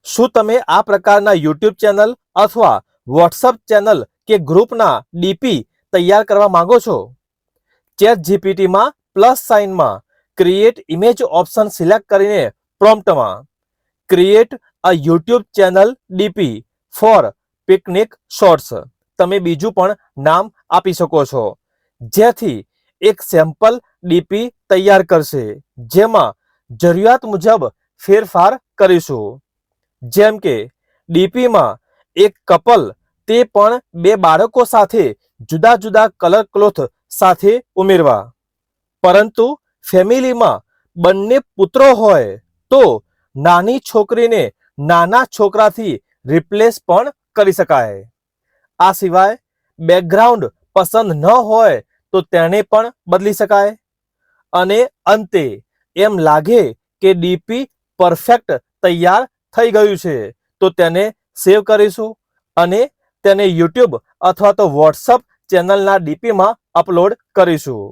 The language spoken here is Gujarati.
શું તમે આ પ્રકારના યુટ્યુબ ચેનલ અથવા વોટ્સઅપ ચેનલ કે ગ્રુપના ડીપી તૈયાર કરવા માંગો છો? ચેટ જીપીટીમાં પ્લસ સાઇનમાં ક્રિએટ ઇમેજ ઓપ્શન સિલેક્ટ કરીને પ્રોમ્પ્ટમાં create a YouTube channel DP for picnic shorts તમે બીજું પણ નામ આપી શકો છો, જેથી એક સેમ્પલ ડીપી તૈયાર કરશે, જેમાં જરૂરિયાત મુજબ ફેરફાર કરીશું. જેમ કે ડીપીમાં એક કપલ તે પણ બે બાળકો સાથે જુદા જુદા કલર ક્લોથ સાથે ઉમેરવા. પરંતુ ફેમિલીમાં બંને પુત્રો હોય તો નાની છોકરીને નાના છોકરાથી રિપ્લેસ પણ કરી શકાય. આ સિવાય બેકગ્રાઉન્ડ પસંદ ન હોય તો તેને પણ બદલી શકાય. અને અંતે એમ લાગે કે ડીપી પરફેક્ટ તૈયાર થઈ ગયું છે તો તેને સેવ કરીશું અને તેને યુટ્યુબ અથવા તો વોટ્સઅપ ચેનલના ડીપીમાં અપલોડ કરીશું.